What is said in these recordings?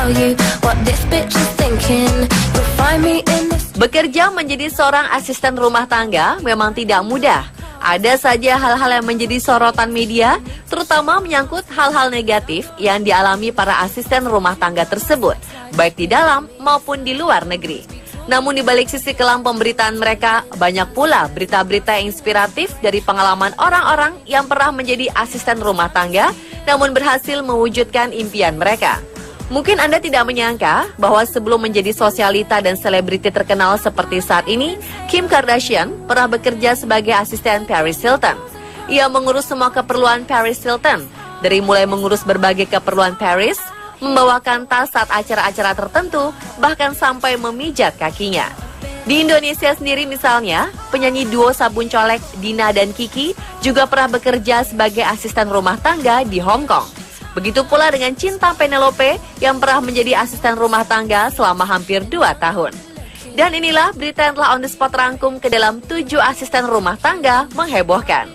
tell you what this bitch is thinking. You'll find me in this. Bekerja menjadi seorang asisten rumah tangga memang tidak mudah. Ada saja hal-hal yang menjadi sorotan media, terutama menyangkut hal-hal negatif yang dialami para asisten rumah tangga tersebut, baik di dalam maupun di luar negeri. Namun di balik sisi kelam pemberitaan mereka, banyak pula berita-berita yang inspiratif dari pengalaman orang-orang yang pernah menjadi asisten rumah tangga, namun berhasil mewujudkan impian mereka. Mungkin Anda tidak menyangka bahwa sebelum menjadi sosialita dan selebriti terkenal seperti saat ini, Kim Kardashian pernah bekerja sebagai asisten Paris Hilton. Ia mengurus semua keperluan Paris Hilton, dari mulai mengurus berbagai keperluan Paris, membawakan tas saat acara-acara tertentu, bahkan sampai memijat kakinya. Di Indonesia sendiri misalnya, penyanyi duo sabun colek Dina dan Kiki juga pernah bekerja sebagai asisten rumah tangga di Hong Kong. Begitu pula dengan Cinta Penelope yang pernah menjadi asisten rumah tangga selama hampir 2 tahun. Dan inilah berita yang telah on the spot rangkum ke dalam 7 asisten rumah tangga menghebohkan.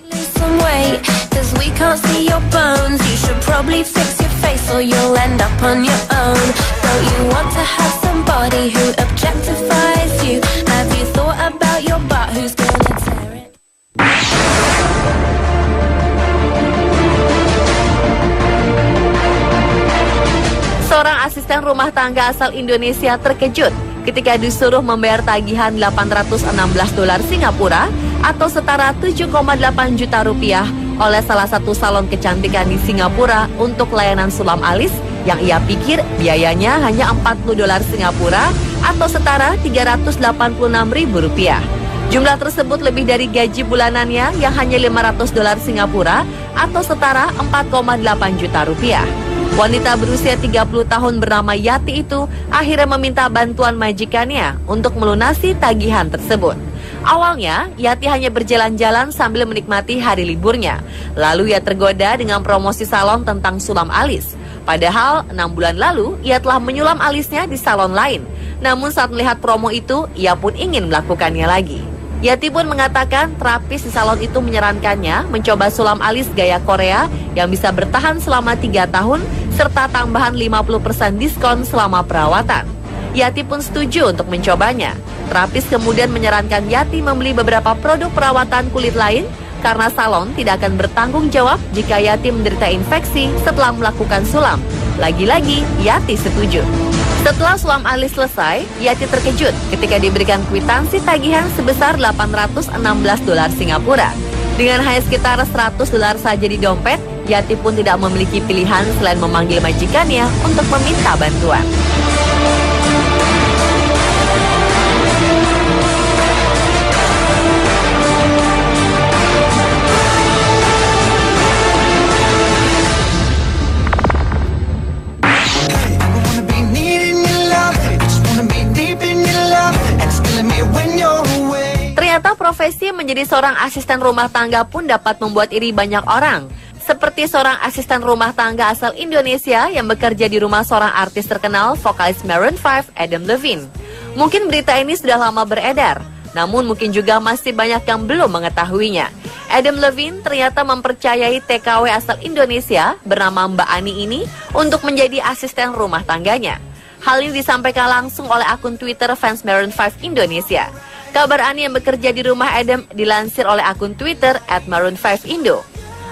Seorang asisten rumah tangga asal Indonesia terkejut ketika disuruh membayar tagihan $816 Singapura atau setara 7,8 juta rupiah oleh salah satu salon kecantikan di Singapura untuk layanan sulam alis yang ia pikir biayanya hanya $40 Singapura atau setara 386.000 rupiah. Jumlah tersebut lebih dari gaji bulanannya yang hanya $500 Singapura atau setara 4,8 juta rupiah. Wanita berusia 30 tahun bernama Yati itu akhirnya meminta bantuan majikannya untuk melunasi tagihan tersebut. Awalnya, Yati hanya berjalan-jalan sambil menikmati hari liburnya. Lalu ia tergoda dengan promosi salon tentang sulam alis. Padahal 6 bulan lalu, ia telah menyulam alisnya di salon lain. Namun saat melihat promo itu, ia pun ingin melakukannya lagi. Yati pun mengatakan terapis di salon itu menyarankannya mencoba sulam alis gaya Korea yang bisa bertahan selama 3 tahun serta tambahan 50% diskon selama perawatan. Yati pun setuju untuk mencobanya. Terapis kemudian menyarankan Yati membeli beberapa produk perawatan kulit lain karena salon tidak akan bertanggung jawab jika Yati menderita infeksi setelah melakukan sulam. Lagi-lagi Yati setuju. Setelah sulam alis selesai, Yati terkejut ketika diberikan kwitansi tagihan sebesar $816 Singapura. Dengan hanya sekitar $100 saja di dompet, Yati pun tidak memiliki pilihan selain memanggil majikannya untuk meminta bantuan. Ternyata profesi menjadi seorang asisten rumah tangga pun dapat membuat iri banyak orang. Seperti seorang asisten rumah tangga asal Indonesia yang bekerja di rumah seorang artis terkenal, vokalis Maroon 5, Adam Levine. Mungkin berita ini sudah lama beredar, namun mungkin juga masih banyak yang belum mengetahuinya. Adam Levine ternyata mempercayai TKW asal Indonesia bernama Mbak Ani ini untuk menjadi asisten rumah tangganya. Hal ini disampaikan langsung oleh akun Twitter fans Maroon 5 Indonesia. Kabar Ani yang bekerja di rumah Adam dilansir oleh akun Twitter @Maroon5Indo.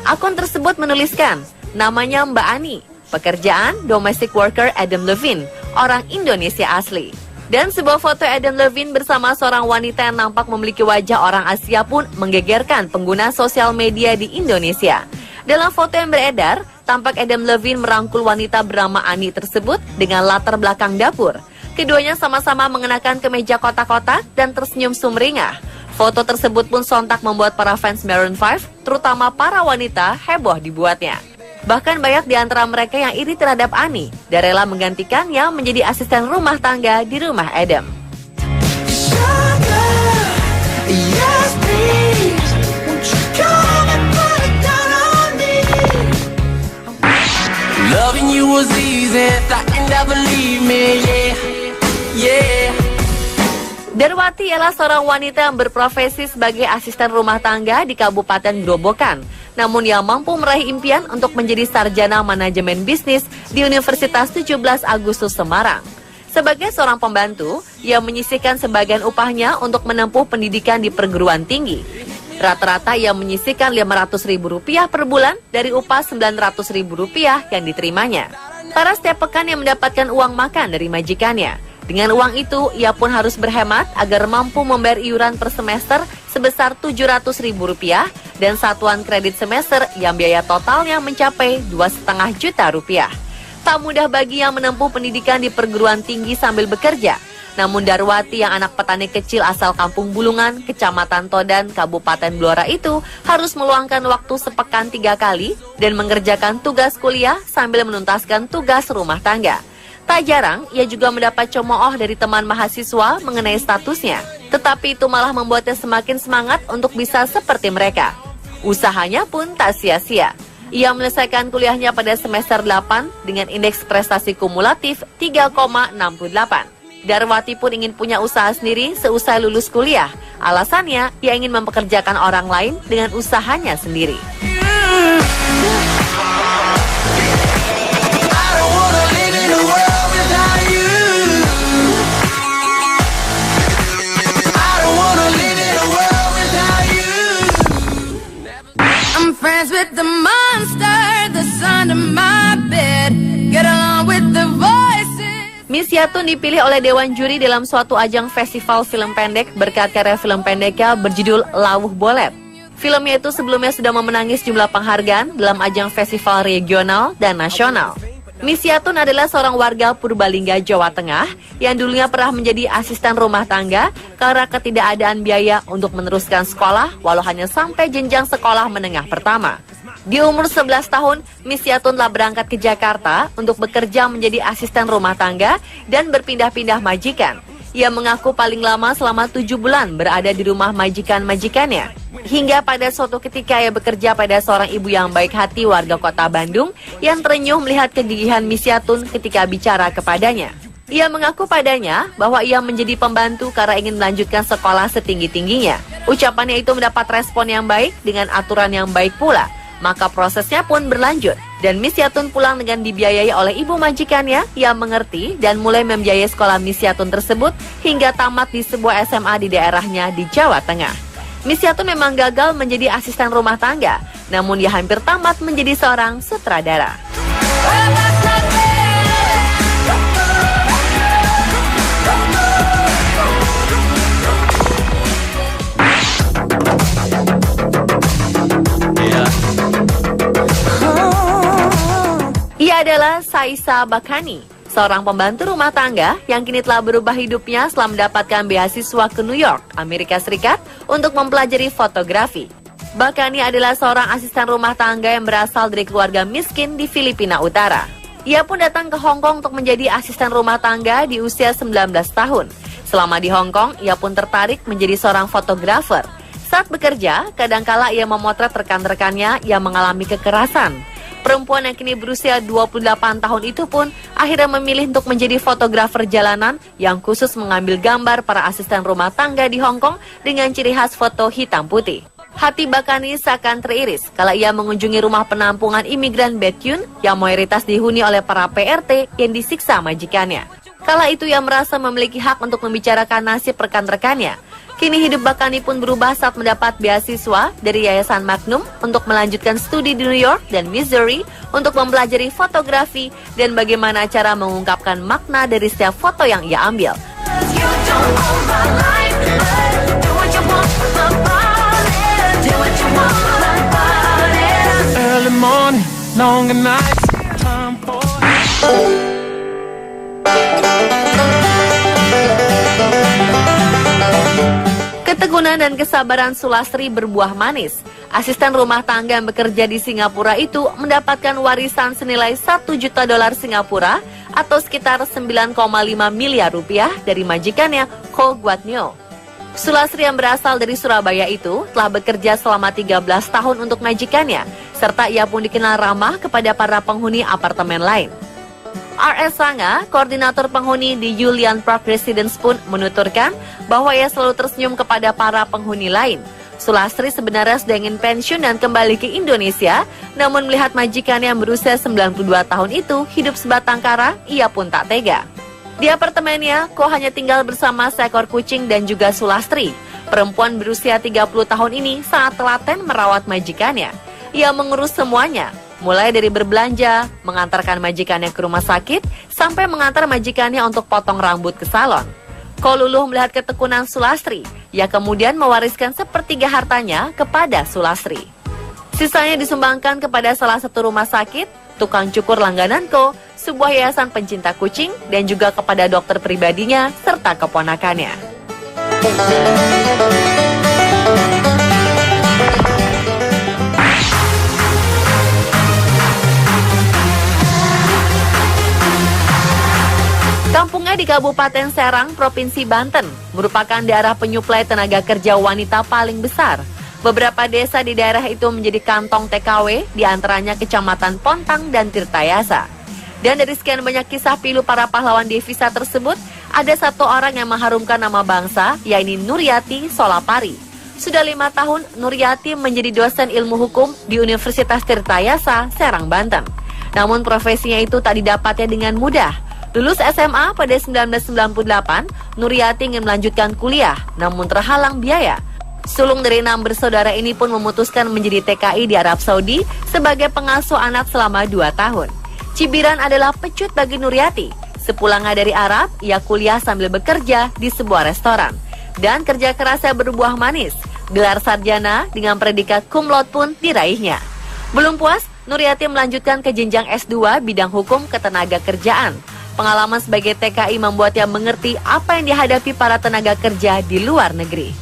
Akun tersebut menuliskan, namanya Mbak Ani, pekerjaan domestic worker Adam Levine, orang Indonesia asli. Dan sebuah foto Adam Levine bersama seorang wanita yang nampak memiliki wajah orang Asia pun menggegerkan pengguna sosial media di Indonesia. Dalam foto yang beredar, tampak Adam Levine merangkul wanita bernama Ani tersebut dengan latar belakang dapur. Keduanya sama-sama mengenakan kemeja kotak-kotak dan tersenyum sumringah. Foto tersebut pun sontak membuat para fans Maroon 5, terutama para wanita, heboh dibuatnya. Bahkan banyak di antara mereka yang iri terhadap Ani dan rela menggantikannya menjadi asisten rumah tangga di rumah Adam. Loving you was easy, thought you'd never leave me, yeah. Darwati ialah seorang wanita yang berprofesi sebagai asisten rumah tangga di Kabupaten Grobogan. namun ia mampu meraih impian untuk menjadi sarjana manajemen bisnis di Universitas 17 Agustus Semarang. Sebagai seorang pembantu, ia menyisihkan sebagian upahnya untuk menempuh pendidikan di perguruan tinggi. Rata-rata ia menyisihkan Rp500.000 per bulan dari upah Rp900.000 yang diterimanya. Para setiap pekan ia mendapatkan uang makan dari majikannya. Dengan uang itu, ia pun harus berhemat agar mampu membayar iuran per semester sebesar Rp700.000 dan satuan kredit semester yang biaya totalnya mencapai Rp2,5 juta. Tak mudah bagi yang menempuh pendidikan di perguruan tinggi sambil bekerja. Namun Darwati yang anak petani kecil asal Kampung Bulungan, Kecamatan Todan, Kabupaten Blora itu harus meluangkan waktu sepekan 3 kali dan mengerjakan tugas kuliah sambil menuntaskan tugas rumah tangga. Tak jarang, ia juga mendapat cemooh dari teman mahasiswa mengenai statusnya. Tetapi itu malah membuatnya semakin semangat untuk bisa seperti mereka. Usahanya pun tak sia-sia. Ia menyelesaikan kuliahnya pada semester 8 dengan indeks prestasi kumulatif 3,68. Darwati pun ingin punya usaha sendiri seusai lulus kuliah. Alasannya, ia ingin mempekerjakan orang lain dengan usahanya sendiri. I'm friends with the monster that's under my bed. Get along with the voices. Miss Yatun dipilih oleh Dewan Juri dalam suatu ajang festival film pendek berkat karya film pendeknya berjudul Lawuh Bolet. Filmnya itu sebelumnya sudah memenangi sejumlah penghargaan dalam ajang festival regional dan nasional. Miss Yatun adalah seorang warga Purbalingga, Jawa Tengah yang dulunya pernah menjadi asisten rumah tangga karena ketidakadaan biaya untuk meneruskan sekolah walau hanya sampai jenjang sekolah menengah pertama. Di umur 11 tahun, Miss Yatun telah berangkat ke Jakarta untuk bekerja menjadi asisten rumah tangga dan berpindah-pindah majikan. Ia mengaku paling lama selama 7 bulan berada di rumah majikan-majikannya. Hingga pada suatu ketika ia bekerja pada seorang ibu yang baik hati warga kota Bandung yang terenyuh melihat kegigihan Miss Yatun ketika bicara kepadanya. Ia mengaku padanya bahwa ia menjadi pembantu karena ingin melanjutkan sekolah setinggi-tingginya. Ucapannya itu mendapat respon yang baik dengan aturan yang baik pula. Maka prosesnya pun berlanjut dan Miss Yatun pulang dengan dibiayai oleh ibu majikannya yang mengerti dan mulai membiayai sekolah Miss Yatun tersebut hingga tamat di sebuah SMA di daerahnya di Jawa Tengah. Miss Yatun memang gagal menjadi asisten rumah tangga, namun ia hampir tamat menjadi seorang sutradara. Ia adalah Saisa Bakani, seorang pembantu rumah tangga yang kini telah berubah hidupnya setelah mendapatkan beasiswa ke New York, Amerika Serikat untuk mempelajari fotografi. Bakani adalah seorang asisten rumah tangga yang berasal dari keluarga miskin di Filipina Utara. Ia pun datang ke Hong Kong untuk menjadi asisten rumah tangga di usia 19 tahun. Selama di Hong Kong, ia pun tertarik menjadi seorang fotografer. Saat bekerja, kadangkala ia memotret rekan-rekannya yang mengalami kekerasan. Perempuan yang kini berusia 28 tahun itu pun akhirnya memilih untuk menjadi fotografer jalanan yang khusus mengambil gambar para asisten rumah tangga di Hong Kong dengan ciri khas foto hitam putih. Hati Bakani seakan teriris kala ia mengunjungi rumah penampungan imigran Bethune yang mayoritas dihuni oleh para PRT yang disiksa majikannya. Kala itu ia merasa memiliki hak untuk membicarakan nasib rekan-rekannya. Kini hidup Bakani pun berubah saat mendapat beasiswa dari Yayasan Magnum untuk melanjutkan studi di New York dan Missouri untuk mempelajari fotografi dan bagaimana cara mengungkapkan makna dari setiap foto yang ia ambil. Early morning, longer nights, time for Ketekunan dan kesabaran Sulastri berbuah manis. Asisten rumah tangga yang bekerja di Singapura itu mendapatkan warisan senilai $1 juta Singapura atau sekitar 9,5 miliar rupiah dari majikannya Ko Guat Nyo. Sulastri yang berasal dari Surabaya itu telah bekerja selama 13 tahun untuk majikannya, serta ia pun dikenal ramah kepada para penghuni apartemen lain. R.S. Sanga, koordinator penghuni di Julian Park Residence pun menuturkan bahwa ia selalu tersenyum kepada para penghuni lain. Sulastri sebenarnya sudah ingin pensiun dan kembali ke Indonesia, namun melihat majikannya yang berusia 92 tahun itu hidup sebatang kara, ia pun tak tega. Di apartemennya, Ko hanya tinggal bersama seekor kucing dan juga Sulastri. Perempuan berusia 30 tahun ini sangat telaten merawat majikannya. Ia mengurus semuanya, mulai dari berbelanja, mengantarkan majikannya ke rumah sakit, sampai mengantar majikannya untuk potong rambut ke salon. Ko luluh melihat ketekunan Sulastri. Ia kemudian mewariskan sepertiga hartanya kepada Sulastri. Sisanya disumbangkan kepada salah satu rumah sakit, tukang cukur langganan Ko, sebuah yayasan pencinta kucing, dan juga kepada dokter pribadinya serta keponakannya. Kampungnya di Kabupaten Serang, Provinsi Banten, merupakan daerah penyuplai tenaga kerja wanita paling besar. Beberapa desa di daerah itu menjadi kantong TKW, diantaranya Kecamatan Pontang dan Tirtayasa. Dan dari sekian banyak kisah pilu para pahlawan devisa tersebut, ada satu orang yang mengharumkan nama bangsa, yaitu Nuryati Solapari. Sudah 5 tahun, Nuryati menjadi dosen ilmu hukum di Universitas Tirtayasa, Serang, Banten. Namun profesinya itu tak didapatnya dengan mudah. Lulus SMA pada 1998, Nuryati ingin melanjutkan kuliah, namun terhalang biaya. Sulung dari 6 bersaudara ini pun memutuskan menjadi TKI di Arab Saudi sebagai pengasuh anak selama 2 tahun. Cibiran adalah pecut bagi Nuryati. Sepulangnya dari Arab, ia kuliah sambil bekerja di sebuah restoran. Dan kerja kerasnya berbuah manis. Gelar sarjana dengan predikat cum laude pun diraihnya. Belum puas, Nuryati melanjutkan ke jenjang S2 bidang hukum ketenaga kerjaan. Pengalaman sebagai TKI membuatnya mengerti apa yang dihadapi para tenaga kerja di luar negeri.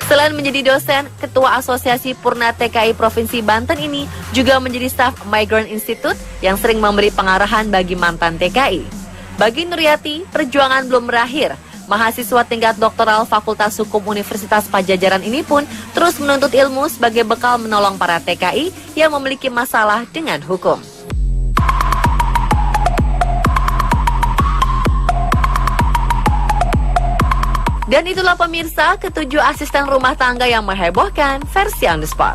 Selain menjadi dosen, Ketua Asosiasi Purna TKI Provinsi Banten ini juga menjadi staf Migrant Institute yang sering memberi pengarahan bagi mantan TKI. Bagi Nuryati, perjuangan belum berakhir. Mahasiswa tingkat doktoral Fakultas Hukum Universitas Padjadjaran ini pun terus menuntut ilmu sebagai bekal menolong para TKI yang memiliki masalah dengan hukum. Dan itulah pemirsa, ke-7 asisten rumah tangga yang menghebohkan versi On The Spot.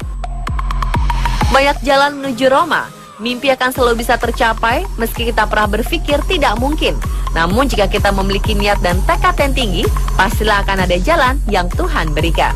Banyak jalan menuju Roma. Mimpi akan selalu bisa tercapai meski kita pernah berpikir tidak mungkin. Namun jika kita memiliki niat dan tekad yang tinggi, pastilah akan ada jalan yang Tuhan berikan.